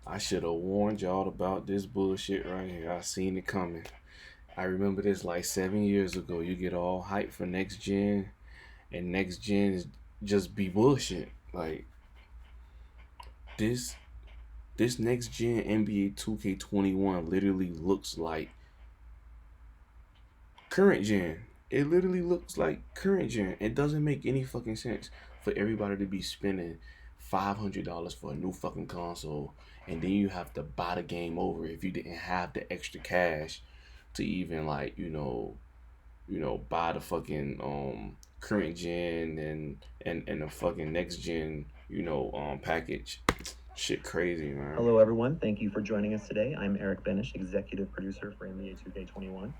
I should have warned y'all about this bullshit right here. I seen it coming. I remember this like 7 years ago. You get all hyped for next gen, and next gen is just be bullshit. Like this, this next gen NBA 2K21 literally looks like current gen. It literally looks like current gen. It doesn't make any fucking sense for everybody to be spending $500 for a new fucking console, and then you have to buy the game over if you didn't have the extra cash to even like buy the fucking current gen and the fucking next gen package. Shit crazy, man. Hello, everyone. Thank you for joining us today. I'm Eric Benish, executive producer for NBA 2K21.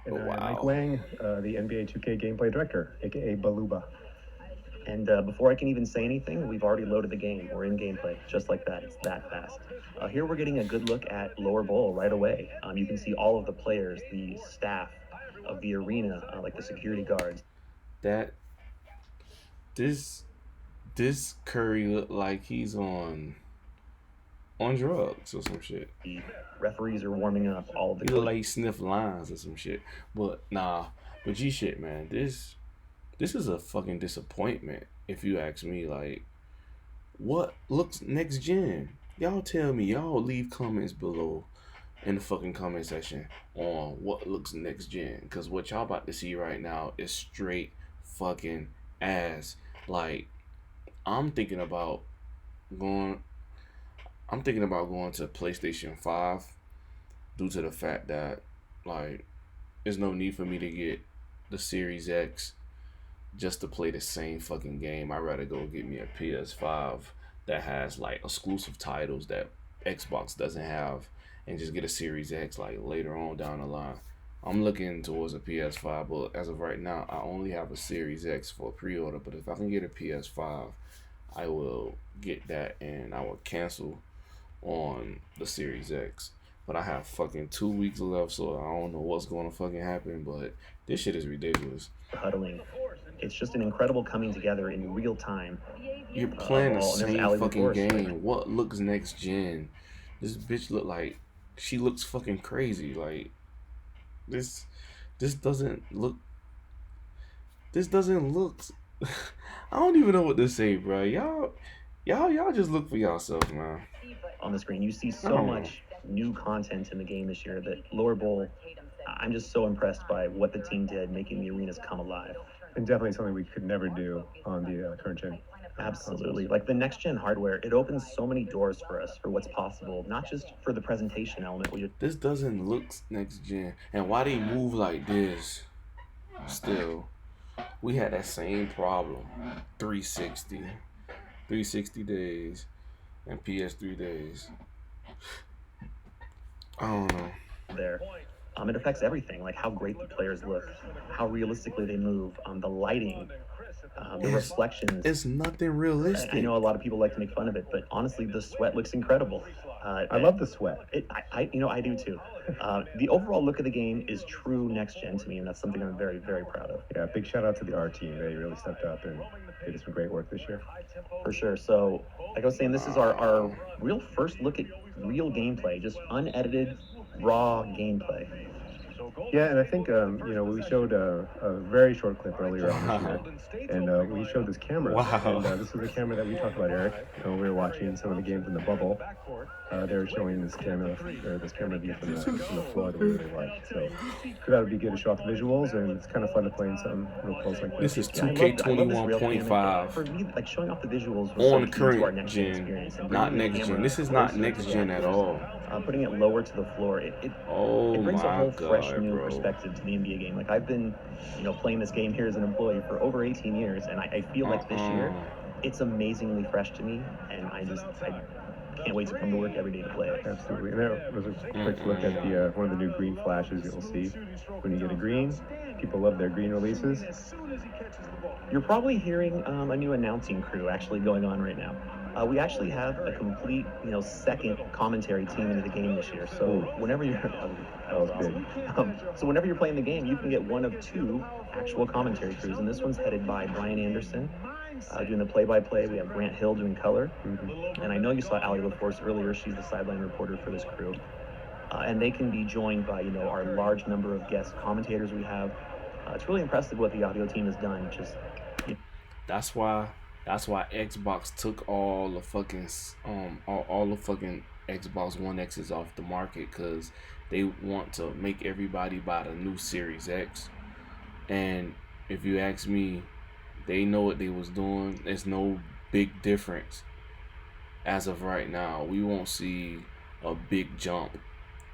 Oh And I am Mike wow. Wang, the NBA 2K gameplay director, aka Baluba. And before I can even say anything, we've already loaded the game. We're in gameplay, just like that. It's that fast. Here we're getting a good look at Lower Bowl right away. You can see all of the players, the staff of the arena, like the security guards. That this this Curry look like he's on drugs or some shit. The referees are warming up. All of the He look coaches. like he sniff lines or some shit. But nah, but G shit, man. This is a fucking disappointment if you ask me. Like, what looks next gen? Y'all tell me. Y'all leave comments below in the fucking comment section on what looks next gen. Cause what y'all about to see right now is straight fucking ass. Like, I'm thinking about going. I'm thinking about going to PlayStation 5 due to the fact that like there's no need for me to get the Series X just to play the same fucking game. I'd rather go get me a PS5 that has like exclusive titles that Xbox doesn't have and just get a Series X like later on down the line. I'm looking towards a PS5, but as of right now, I only have a Series X for pre-order. But if I can get a PS5, I will get that and I will cancel on the Series X. But I have fucking 2 weeks left, so I don't know what's going to fucking happen. But this shit is ridiculous. Huddling. It's just an incredible coming together in real time You're of playing the all. And there's same Ali fucking LaForce. game. What looks next gen? This bitch look like she looks fucking crazy. Like this, this doesn't look. This doesn't look. I don't even know what to say, bro. Y'all just look for yourself, man. On the screen. You see I so don't know. much new content in the game this year that Lower Bowl, I'm just so impressed by what the team did, making the arenas come alive. And definitely something we could never do on the current gen. Absolutely. Like the next gen hardware, it opens so many doors for us for what's possible, not just for the presentation element. This doesn't look next gen. And why they move like this? Still, we had that same problem. 360, 360 days, and PS3 days. I don't know. There. It affects everything, like how great the players look, how realistically they move, the lighting, the reflections. It's nothing I realistic. know a lot of people like to make fun of it, but honestly, the sweat looks incredible. I love the sweat. I do too. The overall look of the game is true next gen to me, and that's something I'm very, very proud of. Yeah, big shout out to the R team. They really stepped up and did some great work this year. For sure. So, like I was saying, this is our real first look at real gameplay, just unedited, raw gameplay. Yeah, and I think we showed a very short clip earlier on this year, and we showed this camera. Wow. And this is the camera that we talked about, Eric. We were watching some of the games in the bubble. They were showing this camera view from the floor that we really liked. So that would be good to show off the visuals, and it's kind of fun to play in something real close like This this. is Yeah, I love this rail cam. 2K21.5 For me, like showing off the visuals was so on the key to our current next gen gen, experience. And not bringing the next gen. camera This is not closer to next the gen at actors, all. putting it lower to the floor, Oh it brings a my whole fresh god, new bro. perspective to the NBA game. Like I've been, playing this game here as an employee for over 18 years, and I feel like this year, it's amazingly fresh to me, and I can't wait to come to work every day to play it. Absolutely. And that was a quick look at the one of the new green flashes you'll see when you get a green. People love their green releases. You're probably hearing a new announcing crew actually going on right now. We actually have a complete, second commentary team into the game this year. So whenever you're, that was awesome. So whenever you're playing the game, you can get one of two actual commentary crews, and this one's headed by Brian Anderson Doing the play-by-play, we have Grant Hill doing color. Mm-hmm. And I know you saw Ali LaForce earlier. She's the sideline reporter for this crew. And they can be joined by, our large number of guest commentators we have. It's really impressive what the audio team has done. That's why Xbox took all the fucking all the fucking Xbox One X's off the market because they want to make everybody buy the new Series X. And if you ask me, they know what they was doing. There's no big difference as of right now. We won't see a big jump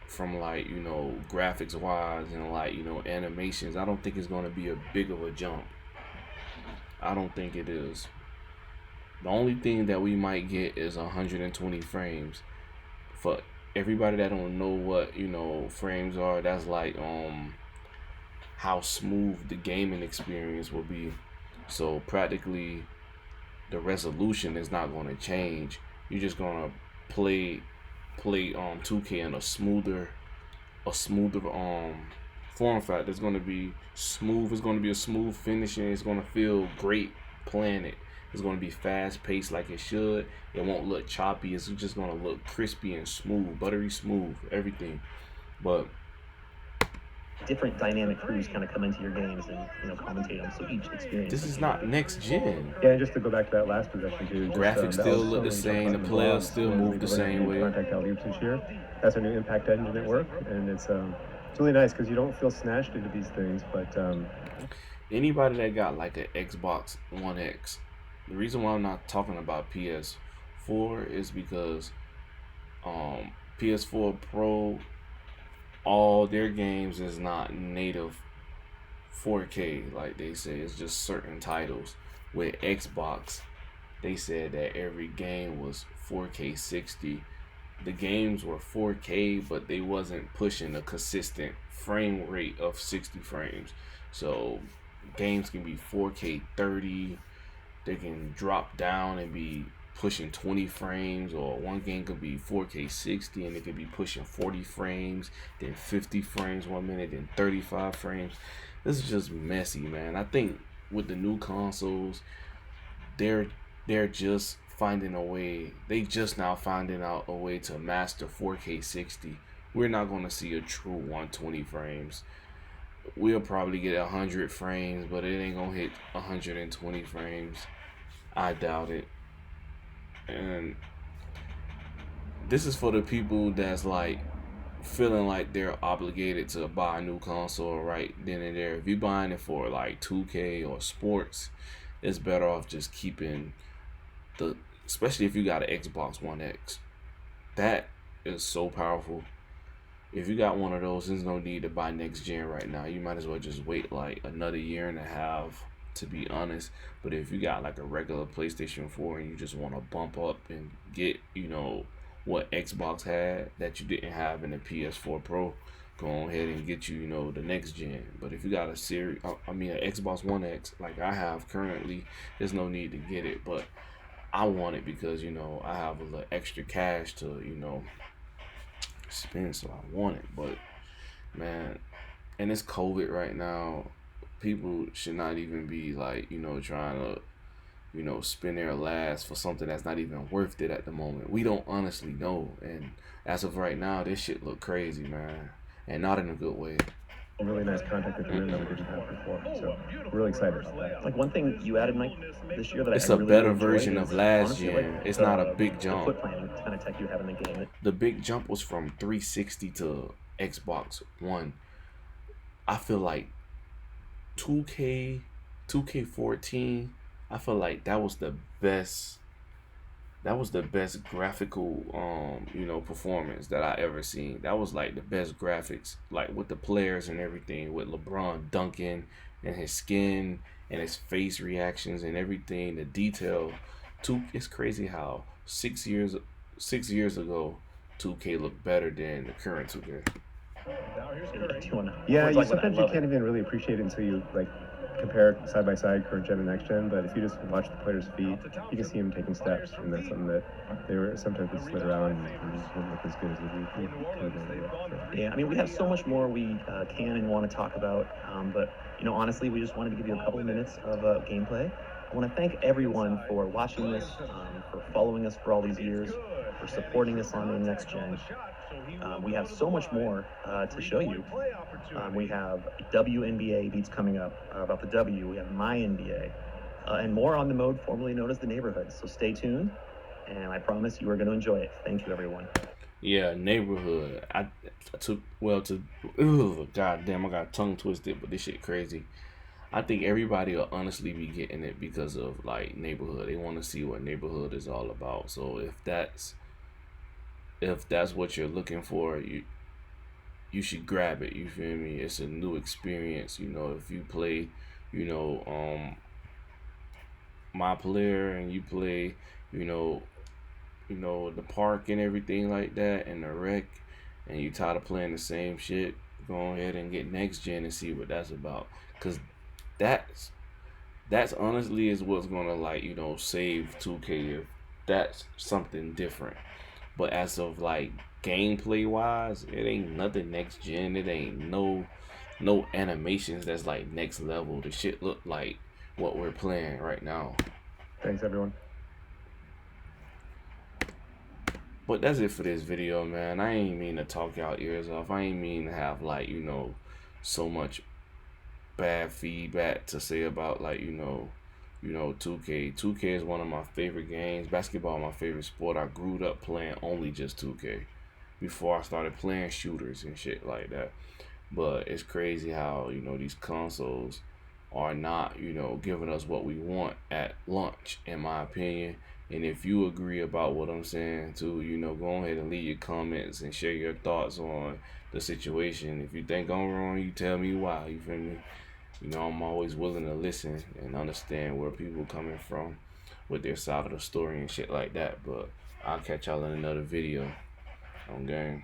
from graphics wise and animations. I don't think it's going to be a big of a jump. I don't think it is. The only thing that we might get is 120 frames. For everybody that don't know what frames are, that's like how smooth the gaming experience will be. So practically the resolution is not going to change. You're just going to play 2K in a smoother form factor. It's going to be smooth. It's going to be a smooth finishing. It's going to feel great playing it. It's going to be fast paced like it should. It won't look choppy. It's just going to look crispy and smooth, buttery smooth, everything. But different dynamic crews kind of come into your games and commentate them. So each experience. This is not next gen. Yeah, and just to go back to that last possession too. Graphics still look the same. The players still move the same way. Contact alley-oops this year. That's our new impact engine at work, and it's really nice because you don't feel snatched into these things. But anybody that got like an Xbox One X, the reason why I'm not talking about PS4 is because PS4 Pro, all their games is not native 4K like they say. It's just certain titles. With Xbox, they said that every game was 4K 60. The games were 4K, but they wasn't pushing a consistent frame rate of 60 frames. So games can be 4K 30. They can drop down and be pushing 20 frames, or one game could be 4K 60 and it could be pushing 40 frames, then 50 frames 1 minute, then 35 frames. This is just messy, man. I think with the new consoles, they're just finding a way. They just now finding out a way to master 4K 60. We're not going to see a true 120 frames. We'll probably get 100 frames, but it ain't going to hit 120 frames. I doubt it. And this is for the people that's like feeling like they're obligated to buy a new console right then and there. If you're buying it for like 2K or sports, it's better off just keeping especially if you got an Xbox One X. That is so powerful. If you got one of those, there's no need to buy next gen right now. You might as well just wait like another year and a half, to be honest. But if you got like a regular PlayStation 4 and you just want to bump up and get, what Xbox had that you didn't have in the PS4 Pro, go ahead and get the next gen. But if you got an Xbox One X like I have currently, there's no need to get it. But I want it because I have a little extra cash to spend, so I want it. But man, and it's COVID right now. People should not even be like trying to spend their last for something that's not even worth it at the moment. We don't honestly know, and as of right now, this shit look crazy, man, and not in a good way. A really nice contact with the that we didn't have before, so we're really excited about that. Like one thing you added, Mike, this year that it's I a really better enjoy version is, of last honestly, gen. like, It's not a big the jump. foot plan kind of tech you have in the game. The big jump was from 360 to Xbox One. I feel like 2K14, I feel like that was the best graphical performance that I ever seen. That was like the best graphics, like with the players and everything, with LeBron dunking and his skin and his face reactions and everything, the detail. It's crazy how 6 years ago 2K looked better than the current 2K. Yeah, sometimes you can't even really appreciate it until you compare side by side current gen and next gen. But if you just watch the players' feet, you can see them taking steps, and that's something that they were sometimes they slid around and just wouldn't look as good as we could have. Yeah, I mean, we have so much more we can and want to talk about, but honestly, we just wanted to give you a couple of minutes of gameplay. I want to thank everyone for watching this, for following us for all these years, for supporting us on the next gen. We have so much more to show you. We have WNBA beats coming up about the W. We have my NBA, and more on the mode formerly known as the neighborhood. So stay tuned, and I promise you are going to enjoy it. Thank you, everyone. Yeah, neighborhood. I took god damn, I got tongue twisted, but this shit crazy. I think everybody will honestly be getting it because of like neighborhood. They want to see what neighborhood is all about. So if that's what you're looking for, you should grab it. You feel me? It's a new experience. If you play, you know, my player and you play, you know, the park and everything like that and the rec, and you tired of playing the same shit, go ahead and get next gen and see what that's about. Cause that's that's honestly is what's gonna like save 2K if that's something different. But as of like gameplay wise, it ain't nothing next gen. It ain't no animations that's like next level. The shit look like what we're playing right now. Thanks, everyone. But that's it for this video, man. I ain't mean to talk y'all ears off. I ain't mean to have like so much bad feedback to say about like 2K. 2K is one of my favorite games. Basketball my favorite sport. I grew up playing only just 2K before I started playing shooters and shit like that. But it's crazy how these consoles are not giving us what we want at launch, in my opinion. And if you agree about what I'm saying too, go ahead and leave your comments and share your thoughts on the situation. If you think I'm wrong, you tell me why. You feel me? I'm always willing to listen and understand where people coming from with their side of the story and shit like that. But I'll catch y'all in another video on game.